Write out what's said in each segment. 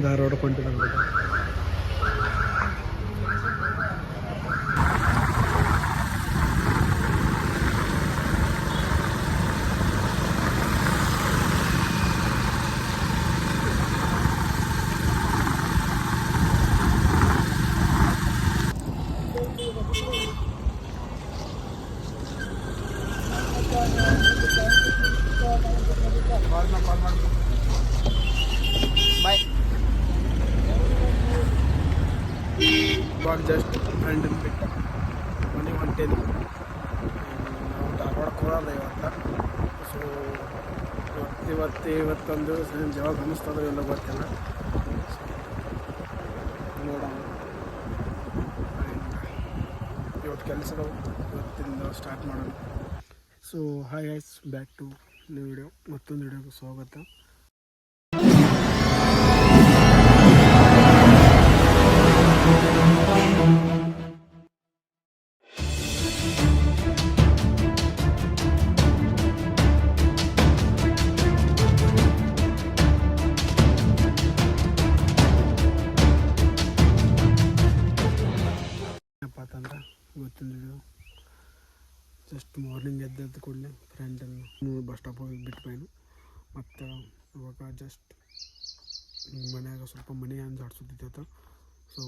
ಧಾರವಾಡ ಕೊಂಡಿದ್ದಂಗೆ ಬಾಯ್ ಇವಾಗ ಜಸ್ಟ್ ಫ್ರೆಂಡನ್ನು ಬಿಟ್ಟ ಮನೆ ಹೊಂಟೇನಿ. ನಾವು ಧಾರವಾಡಕ್ಕೆ ಹೋಗೋದು ಇವತ್ತು. ಸೊ ಇವತ್ತೊಂದು ಸಂಜೆ ಯಾವಾಗ ಅನ್ನಿಸ್ತದೋ ಎಲ್ಲ ಗೊತ್ತಿಲ್ಲ. ನೋಡೋಣ ಇವತ್ತು ಕೆಲಸಗಳು ಇವತ್ತಿಂದ ಸ್ಟಾರ್ಟ್ ಮಾಡೋಣ. So hi guys, back to new video. ಮತ್ತೊಂದು ವಿಡಿಯೋಗೆ ಸ್ವಾಗತ. ಅಂತಂದ್ರೆ ಇವತ್ತಿನ ವಿಡಿಯೋ ಜಸ್ಟ್ ಮಾರ್ನಿಂಗ್ ಎದ್ದು ಕೂಡಲೇ ಫ್ರೆಂಡನ್ನು ಬಸ್ ಸ್ಟಾಪ್ ಹೋಗಿ ಬಿಟ್ಟು ಬೈನು. ಮತ್ತು ಇವಾಗ ಜಸ್ಟ್ ಮನ್ಯಾಗ ಸ್ವಲ್ಪ ಮನೆ ಜಾಡ್ಸೋದಿತ್ತು. ಸೊ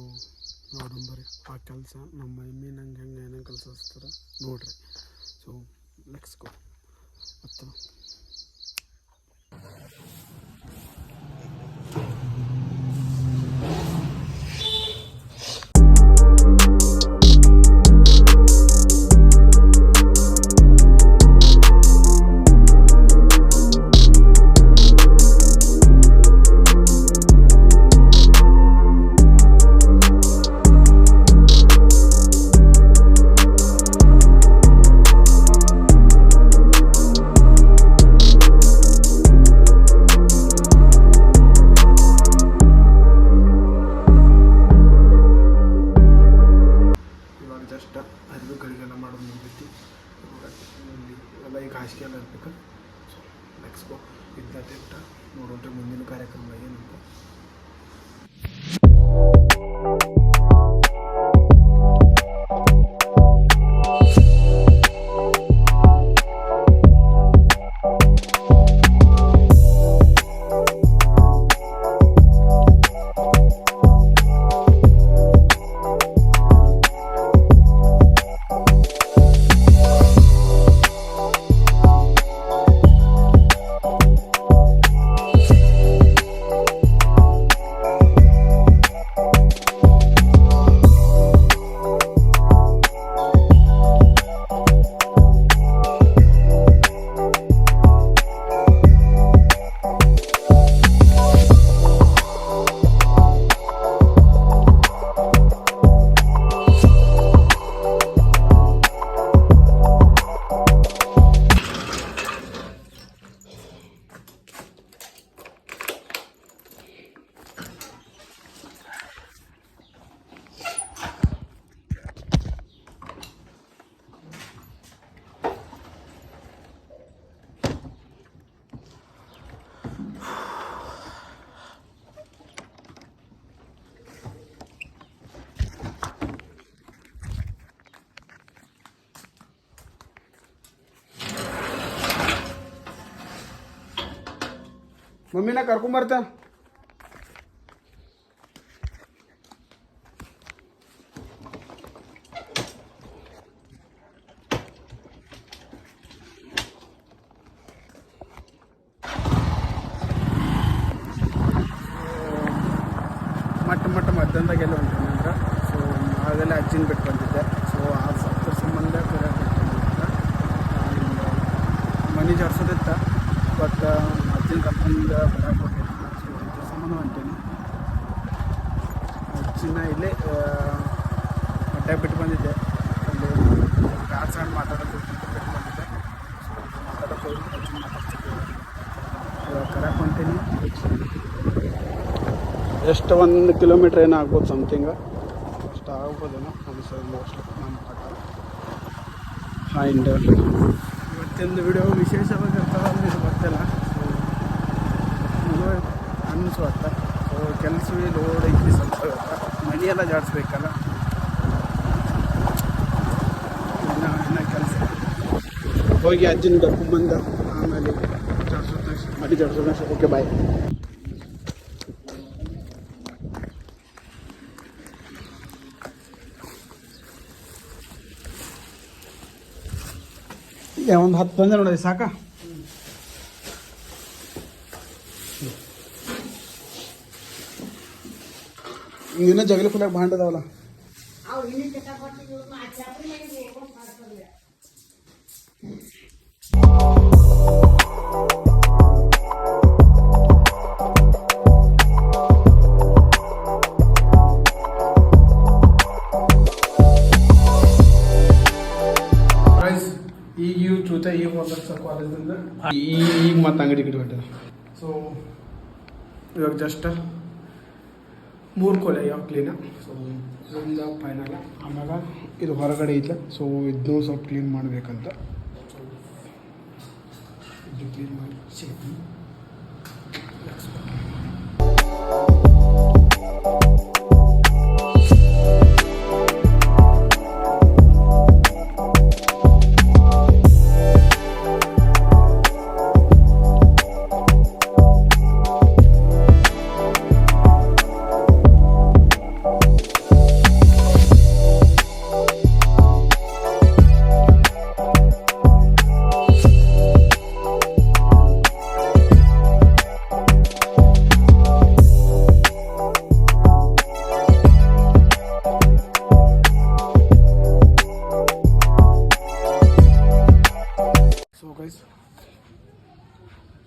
ನೋಡಂಬರಿ ಆ ಕೆಲಸ ನಮ್ಮ ಮಮ್ಮಿ ನಂಗೆ ಹೆಂಗೆ ಕೆಲಸ ಹಚ್ತಾರೆ ನೋಡ್ರಿ. So let's go. ಮತ್ತು ಅಡುಗೆಗಳಿಗೆಲ್ಲ ಮಾಡೋದು ಮುಗಿತಿ. ಎಲ್ಲ ಈಗ ಹಾಸಿಗೆ ಎಲ್ಲ ಇರ್ಬೇಕು. ಸೊ ನೆಕ್ಸ್ಟ್ ಗೋ ಇದ್ದ ನೋಡೋದ್ರೆ ಮುಂದಿನ ಕಾರ್ಯಕ್ರಮ ಏನಂತ. ಮಮ್ಮಿನ ಕರ್ಕೊಂಬರ್ತ. ಮಧ್ಯಾಹ್ನದಾಗೆಲ್ಲ ಹೊಂಟೇನೆ ಅಂದ್ರೆ. ಸೊ ಅದೆಲ್ಲ ಅಜ್ಜಿನ ಬಿಟ್ಟು ಬಂದಿದ್ದೆ. ಸೊ ಅದ್ರ ಸಂಬಂಧ ಮನೆ ಜಾಡ್ಸೋದಿತ್ತ. ಬಟ್ ಅಜ್ಜಿನ ಕರ್ಕೊಂಡು ಬರಕ್ಕೆ ಹೋಗಿಲ್ಲ. ಸೊ ಅದ್ರ ಸಂಬಂಧ ಹೊಂಟೇನಿ. ಅಜ್ಜಿನ ಇಲ್ಲೇ ಮಟ್ಟಾಗ ಬಿಟ್ಟು ಬಂದಿದ್ದೆ. ಅಲ್ಲಿ ಗಾಡ್ ಸಣ್ಣ ಮಾತಾಡೋದು ಬಿಟ್ಟು ಬಂದಿದ್ದೆ. ಸೊ ಮಾತಾಡೋಕೆ ಹೋಗಿ ಅಜ್ಜಿನ ಮಾತಾಡ್ತಿದ್ದೆ. ಇವಾಗ ಕರಕ್ಕೆ ಹೊಂಟೇನಿ. ಎಷ್ಟು 1 ಕಿಲೋಮೀಟ್ರ್ ಏನೋ ಆಗ್ಬೋದು, ಸಮಥಿಂಗ್ ಅಷ್ಟು ಆಗ್ಬೋದೇನೋ ಅನಿಸೋದು ಮೋಸ್ಟ್ಲಿ ನಮ್ಮ ಪ್ರಕಾರ. ಆ್ಯಂಡ್ ಇವತ್ತಿಂದು ವಿಡಿಯೋ ವಿಶೇಷವಾಗಿ ಇರ್ತದೆ ಅಂದ್ರೆ ಇದು ಗೊತ್ತಿಲ್ಲ. ಸೊ ಇದು ಅನ್ನಿಸುತ್ತೆ. ಸೊ ಕೆಲಸ ಲೋಡ್ ಐತಿ ಸ್ವಲ್ಪ ಮನಿ ಎಲ್ಲ ಜಾಡಿಸ್ಬೇಕಲ್ಲ, ಇನ್ನು ಕೆಲಸ. ಹೋಗಿ ಅಜ್ಜಿನ ಕರ್ಕೊಂಡ್ಬಂದ ಆಮೇಲೆ ಮನೆ ಜಾಡಿಸೋಣ. Okay bye. ಈಗ ಒಂದು 10 ಬಂದ ನೋಡಿ ಸಾಕ. ಇನ್ನೂ ಜಗಲಿ ಫುಲ್ಲಾಗಿ ಭಾಂಡದವಲ್ಲ. ಈಗ ಇವು ಚೂತ ಈಗ ಹೋದ ಕಾಲೇಜಿಂದ ಈಗ ಮತ್ತೆ ಅಂಗಡಿ ಕಡೆ ಹೊಂಟಿದೆ. ಸೊ ಇವಾಗ ಜಸ್ಟ್ 3 ಕೊಲೆ ಯಾವ ಕ್ಲೀನ. ಸೊ ಇದರಿಂದ ಫೈನಲ್. ಆಮ್ಯಾಗ ಇದು ಹೊರಗಡೆ ಐತೆ. ಸೊ ಇದನ್ನು ಸ್ವಲ್ಪ ಕ್ಲೀನ್ ಮಾಡಬೇಕಂತ. ಸೊ ಇದು ಕ್ಲೀನ್ ಮಾಡಿ ಸಿಗ್ತೀನಿ.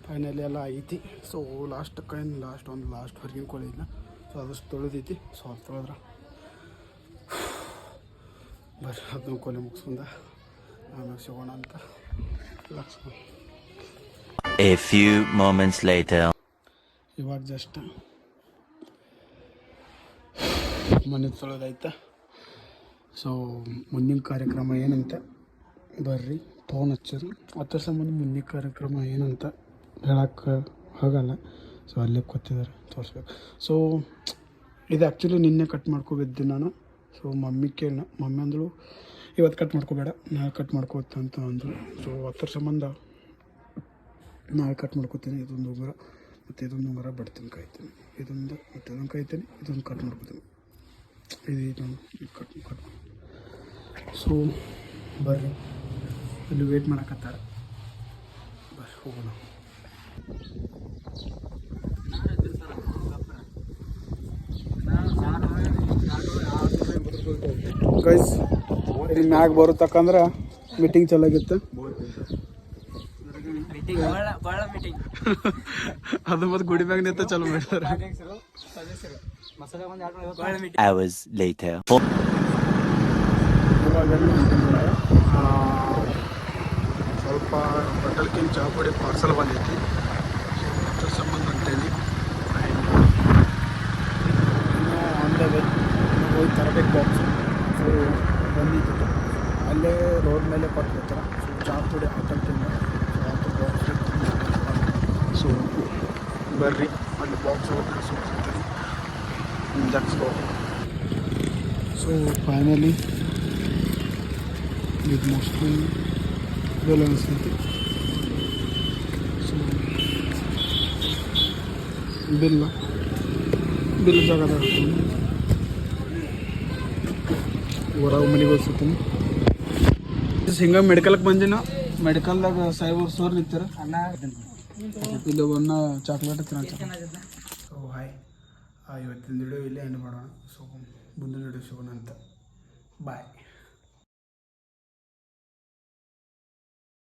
ಫೈನಲಿ ಎಲ್ಲ ಐತಿ. ಸೊ ಲಾಸ್ಟ್ ಹೊರಗಿನ ಕೋಳಿ ಇಲ್ಲ. ಸೊ ಅದಷ್ಟು ತೊಳೆದೈತಿ. ಸೊ ಅದು ತೊಳೆದ್ರೆ ಬರ್ರಿ ಅದನ್ನು ಕೋಳಿ ಮುಗಿಸ್ಕೊಂಡ ಆಮೇಲೆ ಸಿಗೋಣ ಅಂತ Lakshmana. A few moments later. ಇವಾಗ ಜಸ್ಟ್ ಮನೆ ತೊಳೆದೈತೆ. ಸೊ ಮುಂದಿನ ಕಾರ್ಯಕ್ರಮ ಏನಂತ ಬರ್ರಿ ಫೋನ್ ಹಚ್ಚರು. 10 ವರ್ಷ ಮುಂದಿನ ಕಾರ್ಯಕ್ರಮ ಏನಂತ ಹೇಳಕ್ಕೆ ಹೋಗಲ್ಲ. ಸೊ ಅಲ್ಲೇ ಕೂತಿದ್ದಾರೆ ತೋರಿಸ್ಬೇಕು. ಸೊ ಇದು ಆ್ಯಕ್ಚುಲಿ ನಿನ್ನೆ ಕಟ್ ಮಾಡ್ಕೋಬಿದ್ದು ನಾನು. ಸೊ ಮಮ್ಮಿ ಅಂದಳು ಇವತ್ತು ಕಟ್ ಮಾಡ್ಕೋಬೇಡ ನಾಳೆ ಕಟ್ ಮಾಡ್ಕೋತಂತ ಅಂದರು. ಸೊ 10 ವರ್ಷ ಸಂಬಂಧ ನಾಳೆ ಕಟ್ ಮಾಡ್ಕೋತೀನಿ. ಇದೊಂದು ಉಂಗುರ ಮತ್ತು ಇದೊಂದು ಉಂಗುರ ಬಡ್ತೀನಿ ಕಾಯ್ತೀನಿ. ಇದೊಂದು ಮತ್ತು ಇದೊಂದು ಕಾಯ್ತೀನಿ. ಇದೊಂದು ಕಟ್ ಮಾಡ್ಕೋತೀನಿ. ಇದೊಂದು ಕಟ್ ಸೊ ಬರ್ರಿ ಅಲ್ಲಿ ವೇಟ್ ಮಾಡಕತ್ತಾರೆ. ಬರ್ರಿ ಹೋಗೋಣ. ಗೈಸ್ ಇಲ್ಲಿ ಮ್ಯಾಗ ಬರುತ್ತಕ್ಕಂದ್ರೆ ಮೀಟಿಂಗ್ ಚಲಾಗಿತ್ತು. ಅದು ಮತ್ತೆ ಗುಡಿ ಮ್ಯಾಗ ನಿಂತ ಚಲೋ ಮಾಡ್ತಾರೆ. Hours later. ಸ್ವಲ್ಪ ಬಟಲ್ಕಿನ್ ಚಹಾ ಪುಡಿ ಪಾರ್ಸಲ್ ಬಂದೈತಿ. ಅದ್ರ ಸಂಬಂಧ ಅಂತೇಳಿ ಇನ್ನೂ ಆನ್ ದ ವೇ ಹೋಗಿ ತರಬೇಕು ಬಾಕ್ಸ್. ಸೊ ಬಂದಿತ್ತು ಅಲ್ಲೇ ರೋಡ್ ಮೇಲೆ ಕೊಟ್ಬಿಡ್ತಾರೆ. ಸೊ ಚಹಾ ಪುಡಿ ಹಾಕಂತೀನಿ. ಸೊ ಅದು ಬಾಕ್ಸ್ ಸೊ ಬರ್ರಿ ಅಲ್ಲಿ ಬಾಕ್ಸ್ ಹೋಗಿ ಸುತ್ತೀನಿ. ಸೊ ಫೈನಲಿ ಇದು ಮೋಸ್ಟ್ಲಿ ಇದೆಲ್ಲ ಅನಿಸ್ತೈತಿ. ಸೊ ಬಿಲ್ ಜಾಗದಾಗ ಹೊರಗೆ ಮನೆಗೆ ಹೋಗ್ತೀನಿ. ಹಿಂಗೆ ಮೆಡಿಕಲ್ಗೆ ಬಂದಿನ. ಮೆಡಿಕಲ್ದಾಗ ಸಾಹೇಬ್ ಸೋರ್ ನಿಂತಾರ. ಇಲ್ಲಿ ಒಂದು ಚಾಕ್ಲೇಟ್ ತಿನ್ನ. ಸೊ ಹಾಯ್, ಇವತ್ತಿನ ವಿಡಿಯೋ ಇಲ್ಲೇ ಎಂಡ್ ಮಾಡೋಣ. ಸೊ ಮುಂದಿನ ವಿಡಿಯೋ ಸಿಗೋಣ ಅಂತ. ಬಾಯ್.